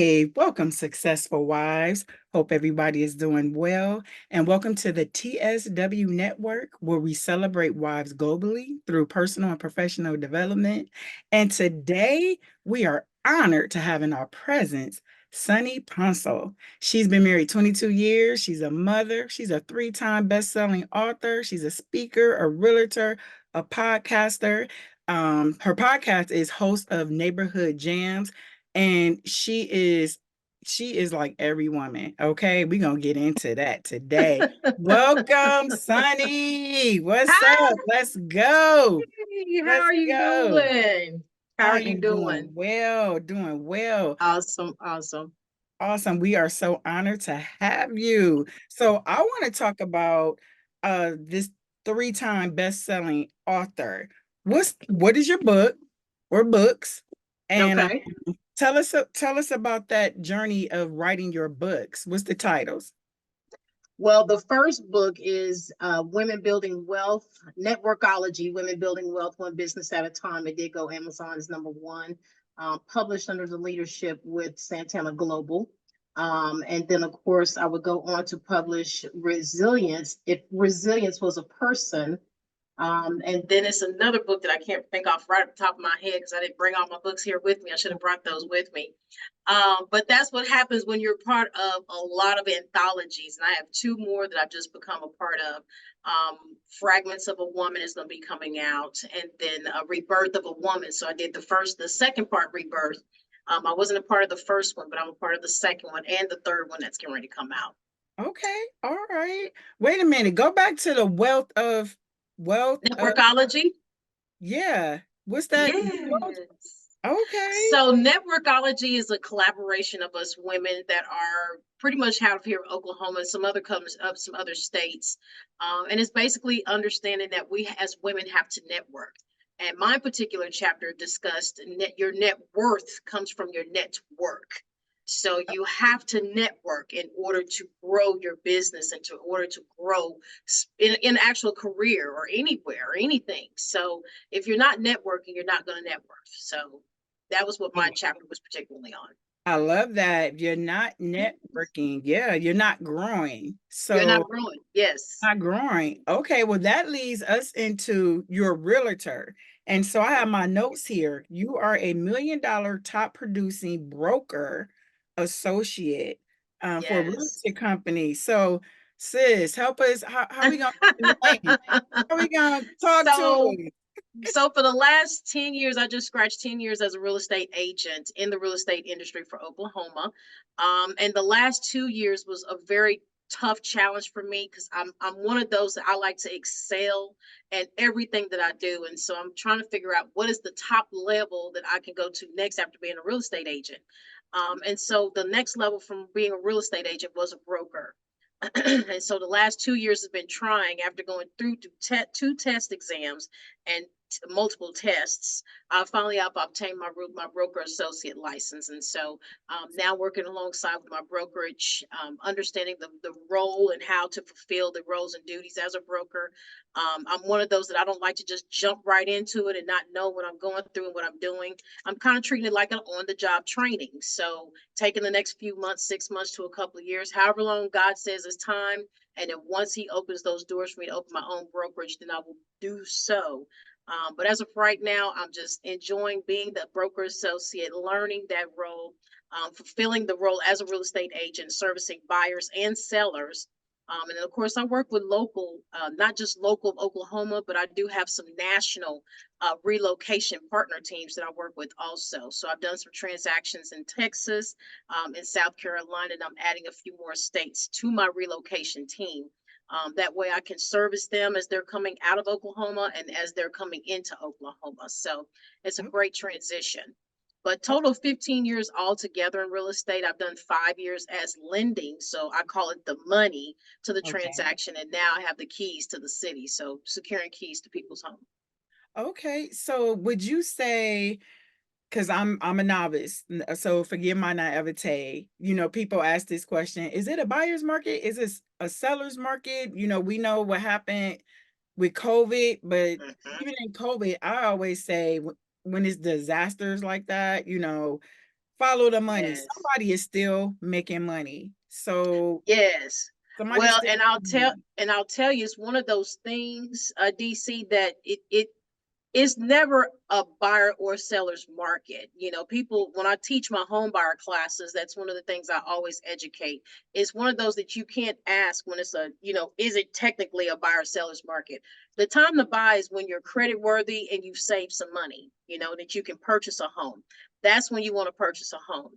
Hey, welcome, successful wives. Hope everybody is doing well. And welcome to the TSW Network, where we celebrate wives globally through personal and professional development. And today we are honored to have in our presence Sunny Ponsel. She's been married 22 years. She's a mother. She's a three-time best-selling author. She's a speaker, a realtor, a podcaster. Her podcast is host of Neighborhood Jams, and she is like every woman. Okay, we're gonna get into that today. Welcome, Sunny. What's Hi, up? Let's go. how Let's are you go. doing? How are I you am doing doing? well, doing well. Awesome, awesome. Awesome. We are so honored to have you. So I want to talk about this three-time best-selling author. What is your book or books? And Okay. tell us about that journey of writing your books. What's the titles? Well, the first book is Women Building Wealth, Networkology, Women Building Wealth One Business at a Time. It did go Amazon as number one, published under the leadership with Santana Global. And then, of course, I would go on to publish Resilience. If Resilience was a person, and then it's another book that I can't think off right at the top of my head because I didn't bring all my books here with me. I should have brought those with me. But that's what happens when you're part of a lot of anthologies. And I have two more that I've just become a part of. Fragments of a Woman is going to be coming out, and then Rebirth of a Woman. So I did the second part, Rebirth. I wasn't a part of the first one, but I'm a part of the second one and the third one that's getting ready to come out. Okay, all right. Wait a minute. Go back to the wealth of Networkology. yeah. What's that? Wealth? Yes. Okay. So networkology is a collaboration of us women that are pretty much out of here in Oklahoma, some other comes up, some other states, and it's basically understanding that we as women have to network. And my particular chapter discussed your net worth comes from your network. So you have to network in order to grow your business and to order to grow in actual career or anywhere or anything. So if you're not networking, you're not going to network. So that was what my chapter was particularly on. I love that. You're not networking. Yeah, you're not growing. You're So not growing. Yes. not growing. Okay, well, that leads us into your realtor. And so I have my notes here. You are a $1 million top producing broker associate for a real Yes. estate company. So, sis, help us. How we gonna get in the lane? How we gonna talk to so us? so for the last 10 years, I just scratched 10 years as a real estate agent in the real estate industry for Oklahoma. And the last 2 years was a very tough challenge for me because I'm one of those that I like to excel at everything that I do. And so I'm trying to figure out what is the top level that I can go to next after being a real estate agent. And so the next level from being a real estate agent was a broker. And so the last 2 years has been trying after going through two test exams and multiple tests. Finally, I've obtained my broker associate license, and so now working alongside with my brokerage, understanding the role and how to fulfill the roles and duties as a broker. I'm one of those that I don't like to just jump right into it and not know what I'm going through and what I'm doing. I'm kind of treating it like an on-the-job training. So taking the next few months, 6 months to a couple of years, however long God says it's time. And then once He opens those doors for me to open my own brokerage, then I will do so. But as of right now, I'm just enjoying being the broker associate, learning that role, fulfilling the role as a real estate agent, servicing buyers and sellers. And then, of course, I work with local, not just local of Oklahoma, but I do have some national relocation partner teams that I work with also. So I've done some transactions in Texas, in South Carolina, and I'm adding a few more states to my relocation team. That way I can service them as they're coming out of Oklahoma and as they're coming into Oklahoma. So it's a great transition. But total 15 years altogether in real estate. I've done 5 years as lending. So I call it the money to the Okay. transaction. And now I have the keys to the city. So securing keys to people's home. Okay. So would you say, because I'm a novice, so forgive my naivete. People ask this question: Is it a buyer's market? Is it a seller's market? We know what happened with COVID, but Mhm. even in COVID, I always say when it's disasters like that, follow the money. Yes. Somebody is still making money. So Yes. somebody's Well, still and making money. I'll tell you, it's one of those things, DC, that it it's never a buyer or seller's market. You know, people, when I teach my home buyer classes, that's one of the things I always educate. It's one of those that you can't ask when it's a, you know, is it technically a buyer seller's market? The time to buy is when you're credit worthy and you've saved some money, you know, that you can purchase a home. That's when you want to purchase a home.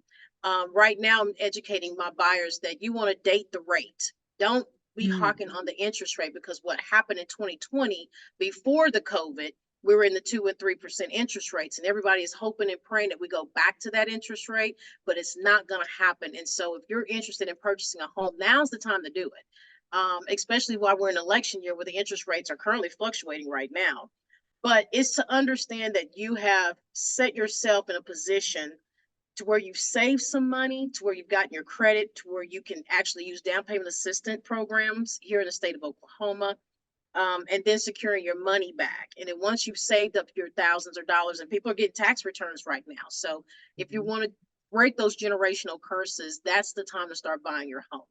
Right now, I'm educating my buyers that you want to date the rate. Don't be hawking Mm, on the interest rate, because what happened in 2020 before the COVID, we were in the 2 and 3% interest rates, and everybody is hoping and praying that we go back to that interest rate, but it's not going to happen. And so if you're interested in purchasing a home, now's the time to do it. Especially while we're in election year where the interest rates are currently fluctuating right now. But it's to understand that you have set yourself in a position to where you've saved some money, to where you've gotten your credit, to where you can actually use down payment assistance programs here in the state of Oklahoma, and then securing your money back. And then once you've saved up your thousands of dollars, and people are getting tax returns right now. So if you mhm. want to break those generational curses, that's the time to start buying your home.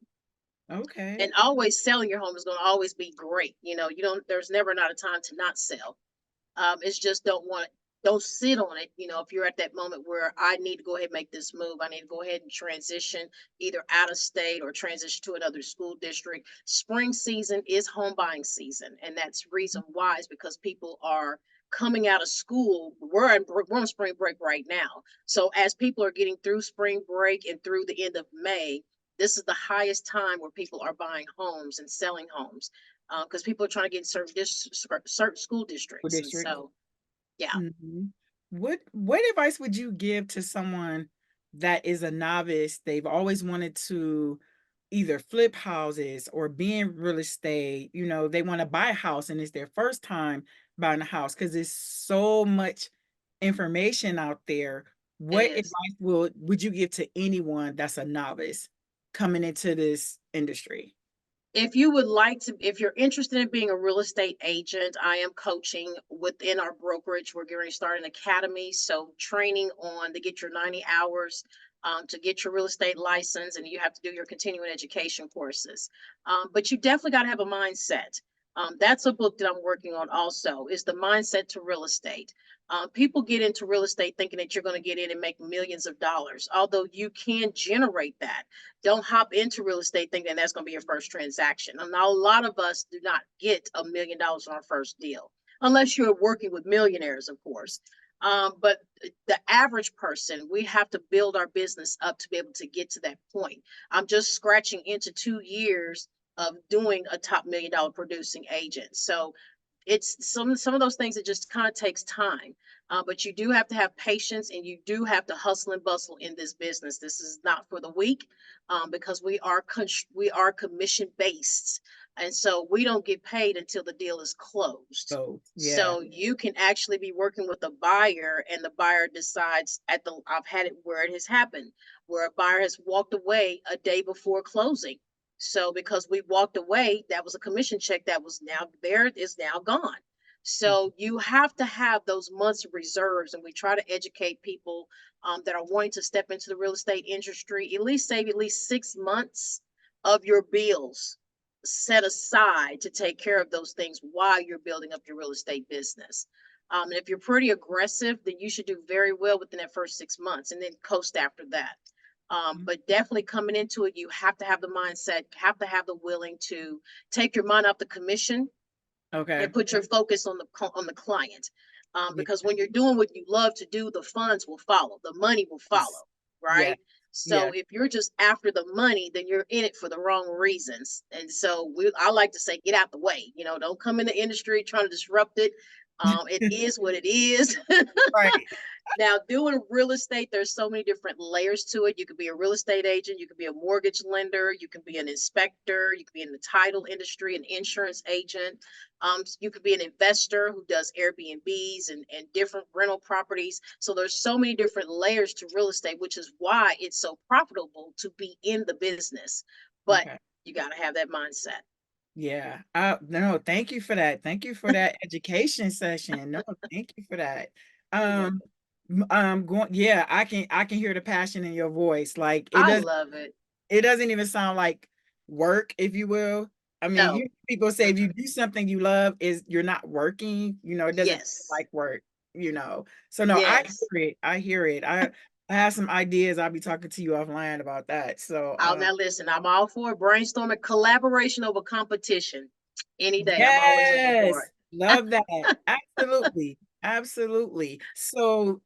Okay. And always selling your home is going to always be great. You know, you don't, there's never not a time to not sell. It's just don't sit on it. You know, if you're at that moment where I need to go ahead and make this move, I need to go ahead and transition either out of state or transition to another school district. Spring season is home buying season, and that's reason why is because people are coming out of school. We're on spring break right now. So as people are getting through spring break and through the end of May, this is the highest time where people are buying homes and selling homes, because people are trying to get in certain school School districts. And districts. so, yeah, Mhm. What advice would you give to someone that is a novice? They've always wanted to either flip houses or be in real estate. You know, they want to buy a house and it's their first time buying a house because there's so much information out there. it What is. advice would you give to anyone that's a novice coming into this industry? If you would like to, if you're interested in being a real estate agent, I am coaching within our brokerage. We're going to start an academy. So training on to get your 90 hours, to get your real estate license, and you have to do your continuing education courses. But you definitely got to have a mindset. That's a book that I'm working on also, is the mindset to real estate. People get into real estate thinking that you're going to get in and make millions of dollars, although you can generate that. Don't hop into real estate thinking that's going to be your first transaction. And a lot of us do not get $1 million on our first deal, unless you're working with millionaires, of course. But the average person, we have to build our business up to be able to get to that point. I'm just scratching into 2 years of doing a top $1 million producing agent. So it's some of those things that just kind of takes time. But you do have to have patience, and you do have to hustle and bustle in this business. This is not for the weak, because we are commission based, and so we don't get paid until the deal is closed. So, yeah. So you can actually be working with a buyer, and the buyer decides at the I've had it where it has happened, where a buyer has walked away a day before closing. So because we walked away, that was a commission check that was now there, is now gone. So you have to have those months of reserves, and we try to educate people, that are wanting to step into the real estate industry. At least save at least 6 months of your bills set aside to take care of those things while you're building up your real estate business. And if you're pretty aggressive, then you should do very well within that first 6 months, and then coast after that. Mhm. But definitely coming into it, you have to have the mindset, have to have the willing to take your mind off the commission Okay. and put your focus on the client. Yeah. Because when you're doing what you love to do, the funds will follow, the money will Yes. follow, Yeah. right? So Yeah. if you're just after the money, then you're in it for the wrong reasons. And so I like to say, get out the way. You know, don't come in the industry trying to disrupt it. It is what it is. Right. Now, doing real estate, there's so many different layers to it. You could be a real estate agent, you could be a mortgage lender, you can be an inspector, you could be in the title industry, an insurance agent. You could be an investor who does Airbnbs and different rental properties. So there's so many different layers to real estate, which is why it's so profitable to be in the business. But Okay. you got to have that mindset. Yeah. No, thank you for that. Thank you for that education session. No, thank you for that. You're Um, welcome. Going, yeah, I can hear the passion in your voice. Like I love it. it doesn't even sound like work, if you will. I mean, No. you people say if you Mm-mm. do something you love, is you're not working, it doesn't feel Yes. like work. So no, I Yes. hear it. I hear it. I have some ideas. I'll be talking to you offline about that. So Oh, now listen, I'm all for brainstorming, collaboration over competition. Any day, I'm always looking for yes, it. love that. Absolutely. Absolutely. So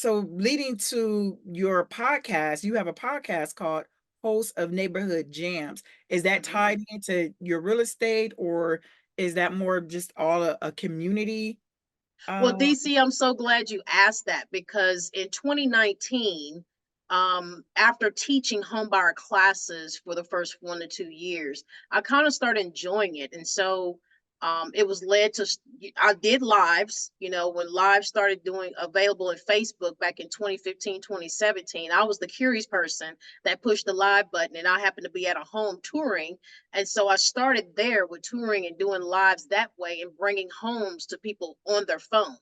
leading to your podcast, you have a podcast called Host of Neighborhood Jams. Is that Mhm. tied into your real estate, or is that more just all a community? Well, Uh, DC, I'm so glad you asked that because in 2019, after teaching homebuyer classes for the first 1 to 2 years, I kind of started enjoying it. And so it was led to, I did lives, when live started doing available at Facebook back in 2015, 2017. I was the curious person that pushed the live button, and I happened to be at a home touring, and so I started there with touring and doing lives that way and bringing homes to people on their phone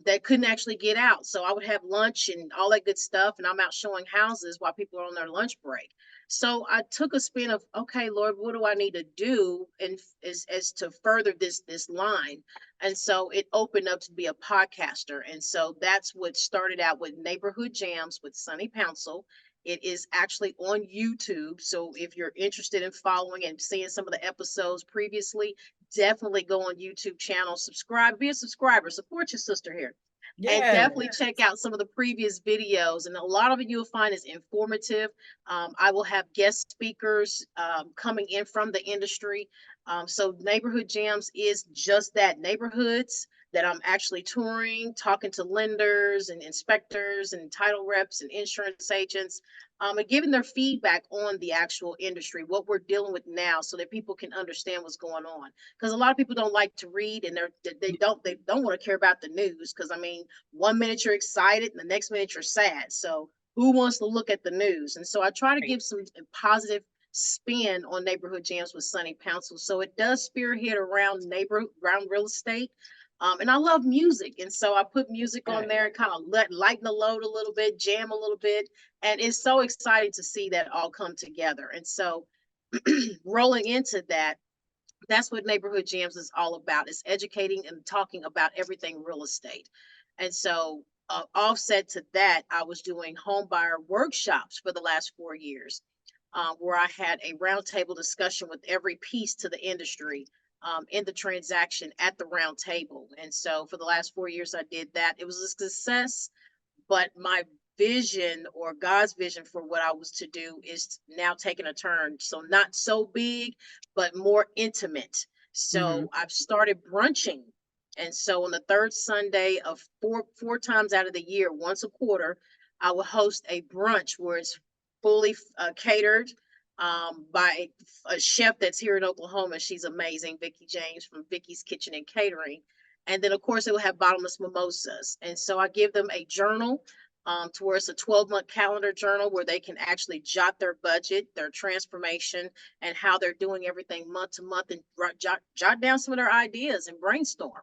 that couldn't actually get out. So I would have lunch and all that good stuff, and I'm out showing houses while people are on their lunch break. So I took a spin of, okay, Lord, what do I need to do, and as to further this line? And so it opened up to be a podcaster, and so that's what started out with Neighborhood Jams with Sunny Pouncil. It is actually on YouTube. So if you're interested in following and seeing some of the episodes previously, definitely go on YouTube channel, subscribe, be a subscriber, support your sister here. And yeah. definitely check out some of the previous videos. And a lot of it you'll find is informative. I will have guest speakers coming in from the industry. So Neighborhood Jams is just that, neighborhoods that I'm actually touring, talking to lenders and inspectors and title reps and insurance agents, and giving their feedback on the actual industry, what we're dealing with now, so that people can understand what's going on. Because a lot of people don't like to read, and they don't want to care about the news. Because I mean, 1 minute you're excited, and the next minute you're sad. So who wants to look at the news? And so I try to Right. give some positive spin on Neighborhood Jams with Sunny Pouncil. So it does spearhead around real estate. And I love music. And so I put music on Right. there and kind of lighten the load a little bit, jam a little bit. And it's so exciting to see that all come together. And so rolling into that, that's what Neighborhood Jams is all about. It's educating and talking about everything real estate. And so offset to that, I was doing home buyer workshops for the last 4 years, where I had a roundtable discussion with every piece to the industry in the transaction at the round table. And so for the last 4 years, I did that. It was a success, but my vision, or God's vision for what I was to do, is now taking a turn. So not so big, but more intimate. Hmm. So I've started brunching. And so on the third Sunday of four times out of the year, once a quarter, I will host a brunch where it's fully catered by a chef that's here in Oklahoma. She's amazing, Vicki James from Vicky's Kitchen and Catering. And then, of course, it will have bottomless mimosas. And so I give them a journal, to where it's a 12-month calendar journal where they can actually jot their budget, their transformation, and how they're doing everything month to month, and jot down some of their ideas and brainstorm.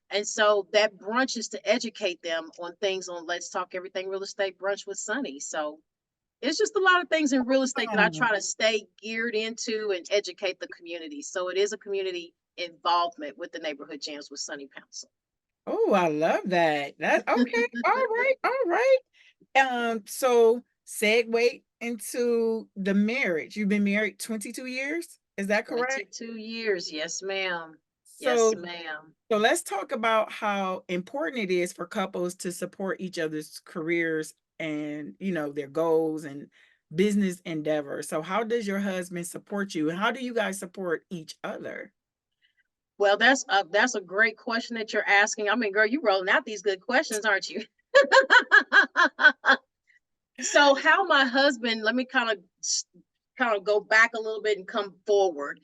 And so that brunch is to educate them on things on Let's Talk Everything Real Estate Brunch with Sunny. So it's just a lot of things in real estate that I try to stay geared into and educate the community. So it is a community involvement with the Neighborhood Jams with Sunny Pouncil. Oh, I love that. That okay. All right. All right. So segue into the marriage. You've been married 22 years, is that correct? 22 years. Yes, ma'am. So Yes, ma'am. so let's talk about how important it is for couples to support each other's careers and, their goals and business endeavors. So how does your husband support you, and how do you guys support each other? Well, that's a great question that you're asking. I mean, girl, you rolling out these good questions, aren't you? So how my husband, let me kind of go back a little bit and come forward.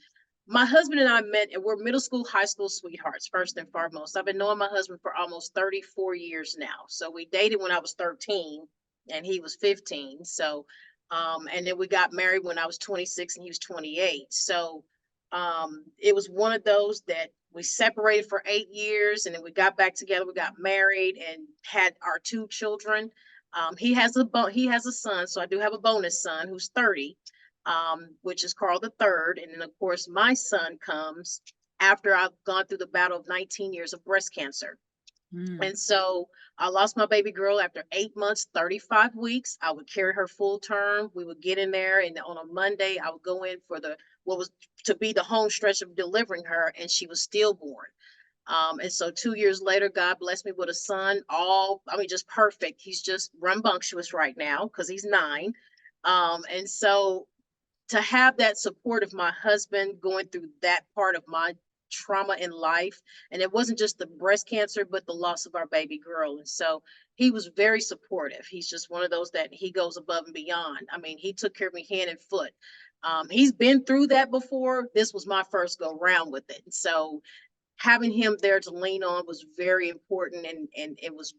My husband and I met, and we're middle school, high school sweethearts, first and foremost. I've been knowing my husband for almost 34 years now. So we dated when I was 13 and he was 15. So and then we got married when I was 26 and he was 28. So It was one of those that we separated for 8 years and then we got back together. We got married and had our two children. He has a son, so I do have a bonus son who's 30, which is Carl the third. And then of course my son comes after I've gone through the battle of 19 years of breast cancer. Mm. And so I lost my baby girl after 8 months, 35 weeks. I would carry her full term. We would get in there, and on a Monday, I would go in for the what was to be the home stretch of delivering her, and she was stillborn. And so 2 years later, God blessed me with a son. Just perfect. He's just rambunctious right now because he's 9. And so to have that support of my husband going through that part of my trauma in life, and it wasn't just the breast cancer but the loss of our baby girl. And so he was very supportive. He's just one of those that he goes above and beyond. I mean, he took care of me hand and foot. He's been through that before. This was my first go round with it. And so having him there to lean on was very important, and it was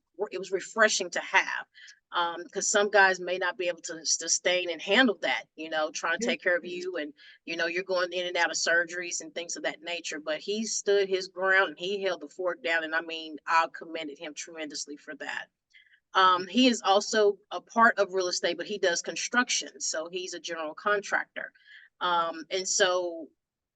refreshing to have, because some guys may not be able to sustain and handle that, trying to Yeah. take care of you, and you're going in and out of surgeries and things of that nature. But he stood his ground and he held the fort down, and I mean, I commended him tremendously for that. He is also a part of real estate, but he does construction. So he's a general contractor. And so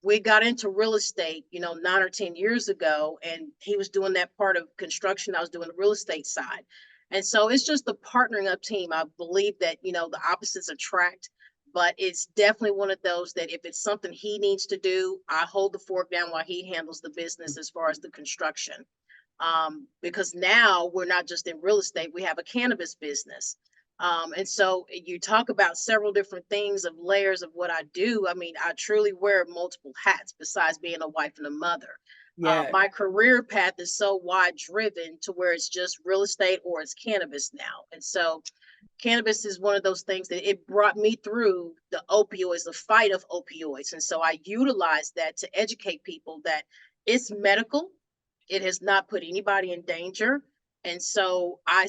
we got into real estate, 9 or 10 years ago, and he was doing that part of construction. I was doing the real estate side. And so it's just the partnering up team. I believe that, the opposites attract, but it's definitely one of those that if it's something he needs to do, I hold the fork down while he handles the business as far as the construction. Because now we're not just in real estate, we have a cannabis business. And so you talk about several different things of layers of what I do. I mean, I truly wear multiple hats besides being a wife and a mother. Yeah. My career path is so wide driven to where it's just real estate or it's cannabis now. And so cannabis is one of those things that it brought me through the opioids, the fight of opioids. And so I utilize that to educate people that it's medical. It has not put anybody in danger. And so I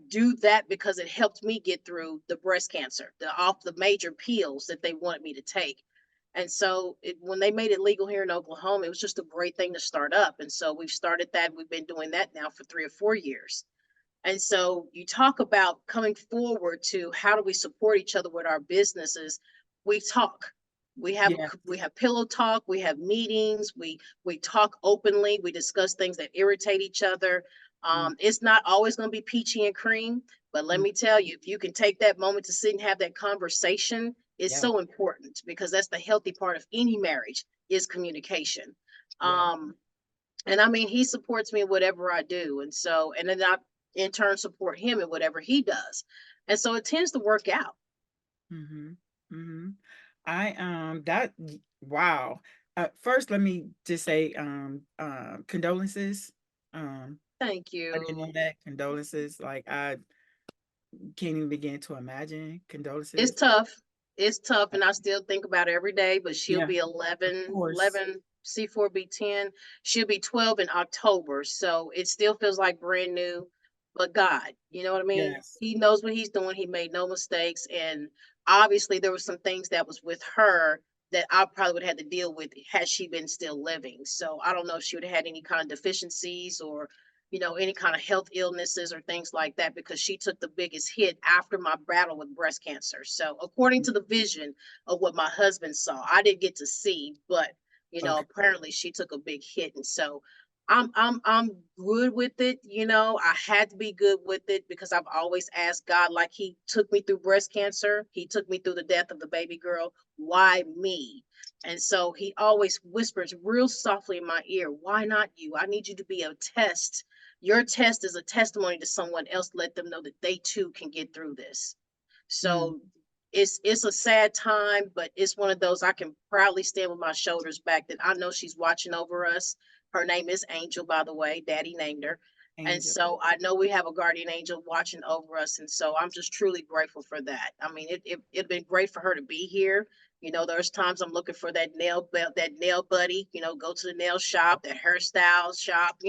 do that because it helped me get through the breast cancer, off the major pills that they wanted me to take. And so when they made it legal here in Oklahoma, it was just a great thing to start up. And so we've started that. We've been doing that now for 3 or 4 years. And so you talk about coming forward to how do we support each other with our businesses? We talk. Yeah. We have pillow talk, we have meetings, we talk openly, we discuss things that irritate each other. Mm. It's not always going to be peachy and cream, but let Mm. me tell you, if you can take that moment to sit and have that conversation, it's Yeah. so important because that's the healthy part of any marriage is communication. Yeah. Um, and I mean, he supports me in whatever I do. And so, and then I in turn support him in whatever he does. And so it tends to work out. Mhm. Mhm. I that wow. First let me just say condolences. Um Thank I didn't know you. that. Condolences. Like I can't even begin to imagine It's condolences. tough. It's tough. And I still think about it every day, but she'll Yeah, be of 11, course. 11, C4B 10. She'll be 12 in October. So it still feels like brand new, but God, you know what I mean? Yes. He knows what he's doing. He made no mistakes. And obviously there were some things that was with her that I probably would have had to deal with had she been still living. So I don't know if she would have had any kind of deficiencies or any kind of health illnesses or things like that because she took the biggest hit after my battle with breast cancer. So, according to the vision of what my husband saw, I didn't get to see, but Okay. apparently she took a big hit, and so I'm good with it. I had to be good with it because I've always asked God, like He took me through breast cancer, He took me through the death of the baby girl. Why me? And so He always whispers real softly in my ear, "Why not you? I need you to be a test. Your test is a testimony to someone else. Let them know that they too can get through this." Mm. So it's a sad time, but it's one of those I can proudly stand with my shoulders back that I know she's watching over us. Her name is Angel, by the way. Daddy named her. And Angel. so I know we have a guardian angel watching over us. And so I'm just truly grateful for that. I mean, it'd been great for her to be here. There's times I'm looking for that nail buddy, go to the nail shop, that hairstyle shop,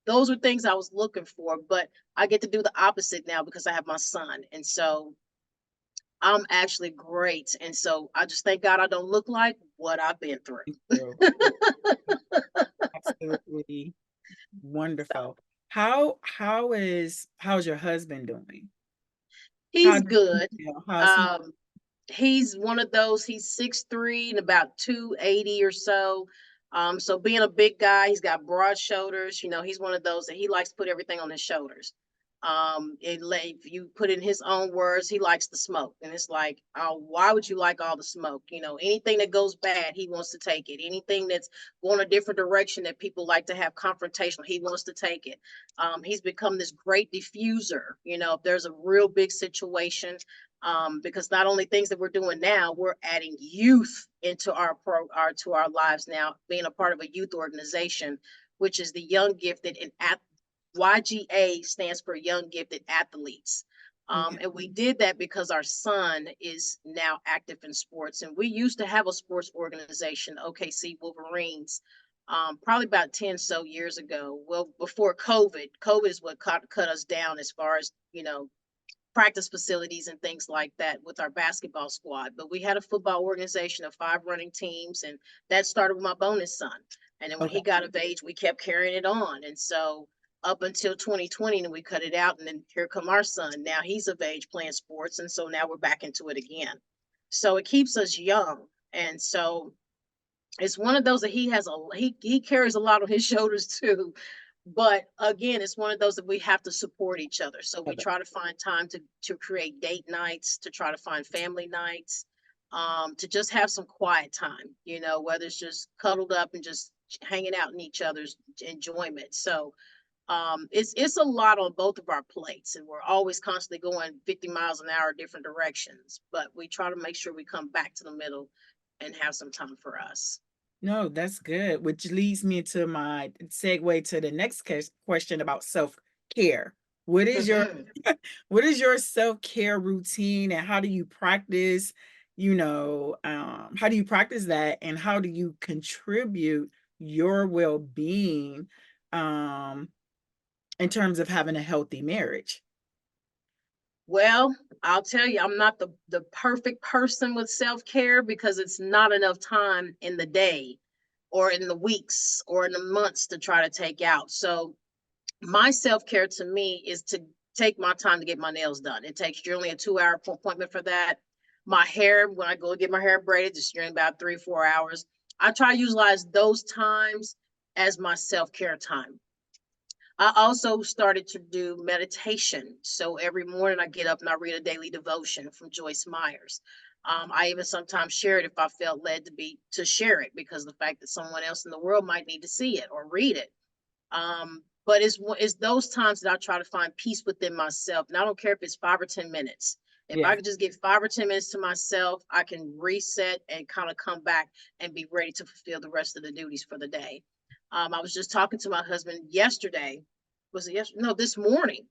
those were things I was looking for, but I get to do the opposite now because I have my son. And so I'm actually great. And so I just thank God I don't look like what I've been through. True. Absolutely wonderful. How's your husband doing? How He's does he good. feel? How's he? Um, he's one of those, he's 6'3" and about 280 or so. So being a big guy, he's got broad shoulders. He's one of those that he likes to put everything on his shoulders. If you put in his own words, he likes the smoke. And it's like, oh, why would you like all the smoke? Anything that goes bad, he wants to take it. Anything that's going a different direction that people like to have confrontational, he wants to take it. He's become this great diffuser. If there's a real big situation, because not only things that we're doing now, we're adding youth into our lives now, being a part of a youth organization, which is the Young Gifted, and at YGA stands for Young Gifted Athletes. Okay. And we did that because our son is now active in sports, and we used to have a sports organization, OKC Wolverines, probably about 10 so years ago. Well, before COVID is what cut us down as far as practice facilities and things like that with our basketball squad. But we had a football organization of 5 running teams, and that started with my bonus son. And then when Okay. he got of age, we kept carrying it on. And so up until 2020, and we cut it out. And then here come our son. Now he's of age playing sports. And so now we're back into it again. So it keeps us young. And so it's one of those that he carries a lot on his shoulders too. But again, it's one of those that we have to support each other. So we try to find time to create date nights, to try to find family nights, to just have some quiet time, whether it's just cuddled up and just hanging out in each other's enjoyment. So it's a lot on both of our plates, and we're always constantly going 50 miles an hour different directions, but we try to make sure we come back to the middle and have some time for us. No, that's good, which leads me to my segue to the next question about self-care. What is your Mhm. what is your self-care routine, and how do you practice that, and how do you contribute your well-being um in terms of having a healthy marriage? Well, I'll tell you, I'm not the perfect person with self-care because it's not enough time in the day or in the weeks or in the months to try to take out. So my self-care to me is to take my time to get my nails done. It takes generally a 2-hour appointment for that. My hair, when I go get my hair braided, it's generally about 3, 4 hours. I try to utilize those times as my self-care time. I also started to do meditation. So every morning I get up and I read a daily devotion from Joyce Myers. I even sometimes share it if I felt led to share it, because the fact that someone else in the world might need to see it or read it. But it's those times that I try to find peace within myself. And I don't care if it's 5 or 10 minutes. If I Yeah. could just get 5 or 10 minutes to myself, I can reset and kind of come back and be ready to fulfill the rest of the duties for the day. I was just talking to my husband yesterday. Was it yesterday? No, this morning.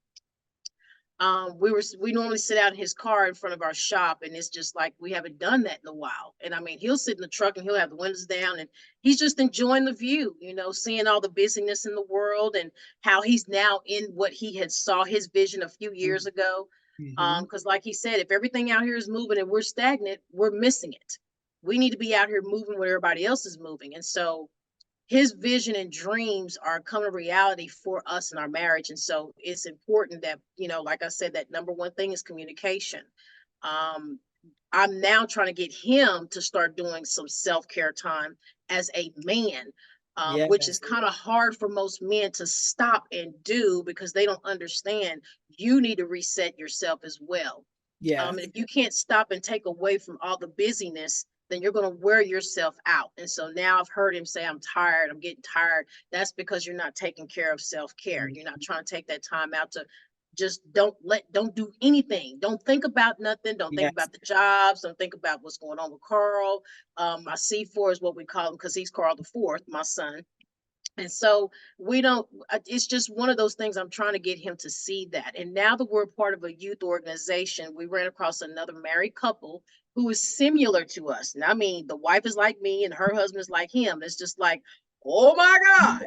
We normally sit out in his car in front of our shop, and it's just like we haven't done that in a while. And I mean, he'll sit in the truck and he'll have the windows down, and he's just enjoying the view, seeing all the busyness in the world, and how he's now in what he had saw his vision a few years ago. Mm-hmm. Because like he said, if everything out here is moving and we're stagnant, we're missing it. We need to be out here moving where everybody else is moving. And so his vision and dreams are coming to reality for us in our marriage. And so it's important that, like I said, that number one thing is communication. Um, I'm now trying to get him to start doing some self-care time as a man, which is Yes. kind of hard for most men to stop and do, because they don't understand you need to reset yourself as well. And Yes. if you can't stop and take away from all the busyness, then you're going to wear yourself out. And so now I've heard him say, I'm tired, I'm getting tired. That's because you're not taking care of self-care. You're not trying to take that time out to just don't do anything. Don't think about nothing. Don't think Yes. about the jobs. Don't think about what's going on with Carl. My C4 is what we call him, because he's Carl the fourth, my son. And so we don't, it's just one of those things. I'm trying to get him to see that. And now that we're part of a youth organization, we ran across another married couple who is similar to us. And I mean, the wife is like me and her husband is like him. It's just like, oh my God,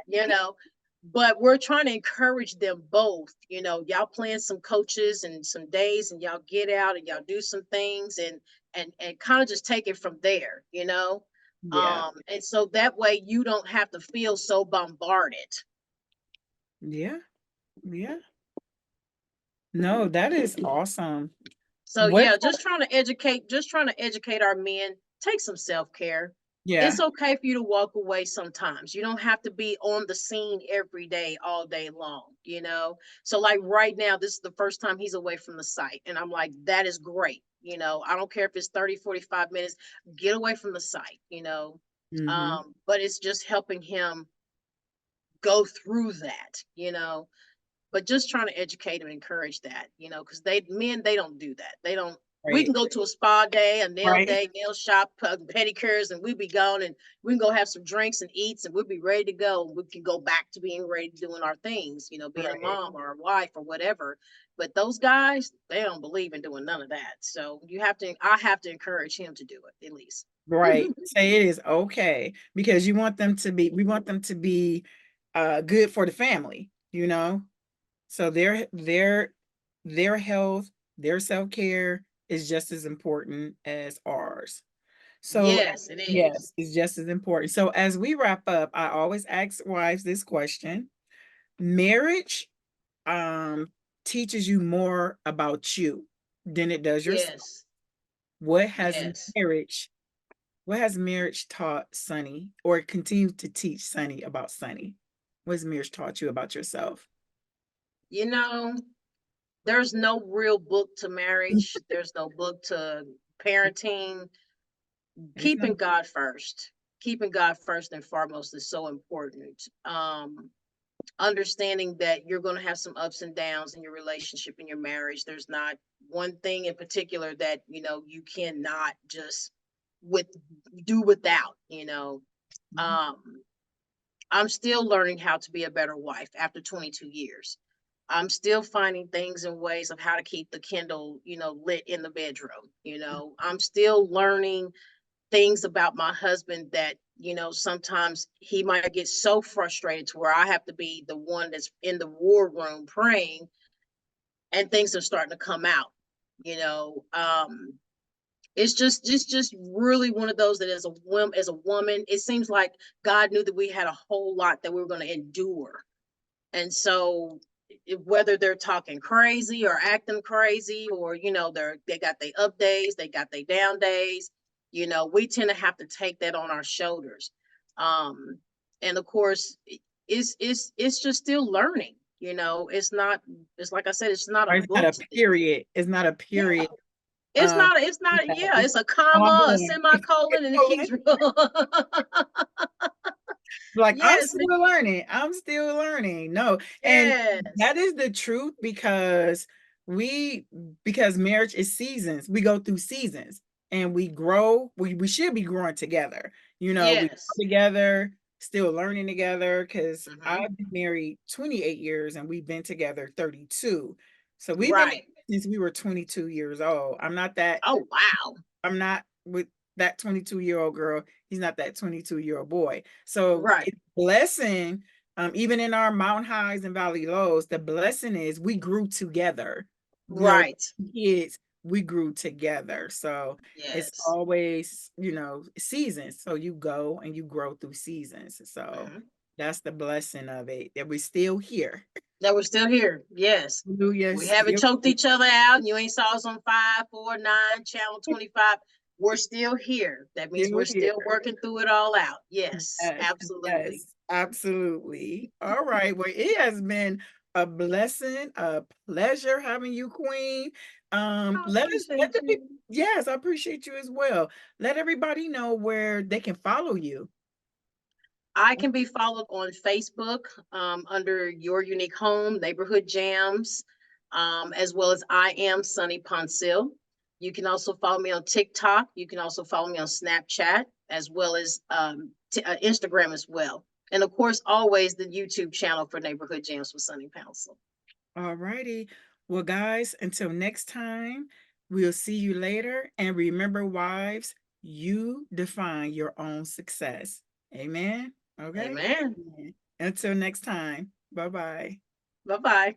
but we're trying to encourage them both. You know, y'all plan some coaches and some days, and y'all get out and y'all do some things, and kind of just take it from there, you know. Yeah. And so that way you don't have to feel so bombarded. Yeah. Yeah. No, that is awesome. So What? yeah, just trying to educate our men. Take some self-care. Yeah. It's okay for you to walk away sometimes. You don't have to be on the scene every day, all day long, you know? So like right now, this is the first time he's away from the site. And I'm like, that is great. You know, I don't care if it's 30, 45 minutes, get away from the site, you know. Mm-hmm. But it's just helping him go through that, you know, but just trying to educate and encourage that, you know, because they don't do that. They don't. We Right. can go to a spa Right. day, nail shop, pedicures, and we be gone, and we can go have some drinks and eats, and we'll be ready to go. We can go back to being ready to doing our things, you know, being a Right. mom or a wife or whatever. But those guys, they don't believe in doing none of that. So I have to encourage him to do it at least. Right. Say it is okay because we want them to be good for the family, you know? So their health, their self-care is just as important as ours. So Yes, it is. yes, it's just as important. So as we wrap up, I always ask wives this question. Marriage um teaches you more about you than it does yourself. Yes, What has yes. marriage what has marriage taught Sonny or continue to teach Sonny about Sonny? What has marriage taught you about yourself? You know, there's no real book to marriage. There's no book to parenting. It's not Keeping God first and foremost is so important. Understanding that you're going to have some ups and downs in your relationship, in your marriage. There's not one thing in particular that, you know, you cannot just with do without, you know. Mhm. Um, I'm still learning how to be a better wife after 22 years. I'm still finding things and ways of how to keep the Kindle, you know, lit in the bedroom. You know, I'm still learning things about my husband that, you know, sometimes he might get so frustrated to where I have to be the one that's in the war room praying, and things are starting to come out, you know. It's just really one of those that as a woman, it seems like God knew that we had a whole lot that we were going to endure. And so whether they're talking crazy or acting crazy, or, you know, they got their up days, they got their down days, you know, we tend to have to take that on our shoulders. Um, and of course, it's just still learning, you know. It's like I said, it's not a Or it's not book a to this. period. It's not a Yeah. period. It's it's not, Yeah, yeah, it's it's a comma, a ongoing. semicolon, and it keeps Like, I'm yes, still learning. I'm still learning. No, and yes, that is the truth because marriage is seasons. We go through seasons and we grow. We should be growing together. You know, we yes. grow together, still learning together because Hmm. I've been married 28 years and we've been together 32. So we've been together Right. since we were 22 years old. Oh, wow. I'm not with that 22-year-old girl. He's not that 22-year-old boy. So Right. it's a blessing. Even in our mountain highs and valley lows, the blessing is we grew together. You know, Right. kids, we grew together. So it's Yes. always, seasons. So you go and you grow through seasons. So Hmm. that's the blessing of it, that we're still here. That we're still here. Yes. Hallelujah, We haven't still choked each other out. You ain't saw us on 549, channel 25. We're still here. That means still we're here. still working through it all out. Yes, Yes, absolutely. yes, absolutely. All right. Well, it has been a blessing, a pleasure having you, Queen. I Let appreciate the people, you. yes, I appreciate you as well. Let everybody know where they can follow you. I can be followed on Facebook under Your Unique Home, Neighborhood Jams, as well as I am Sunny Ponsil. You can also follow me on TikTok. You can also follow me on Snapchat, as well as Instagram as well. And of course, always the YouTube channel for Neighborhood Jams with Sunny Ponsil. All righty. Well, guys, until next time, we'll see you later. And remember, wives, you define your own success. Amen. Okay. Amen. Amen. Until next time. Bye-bye. Bye-bye.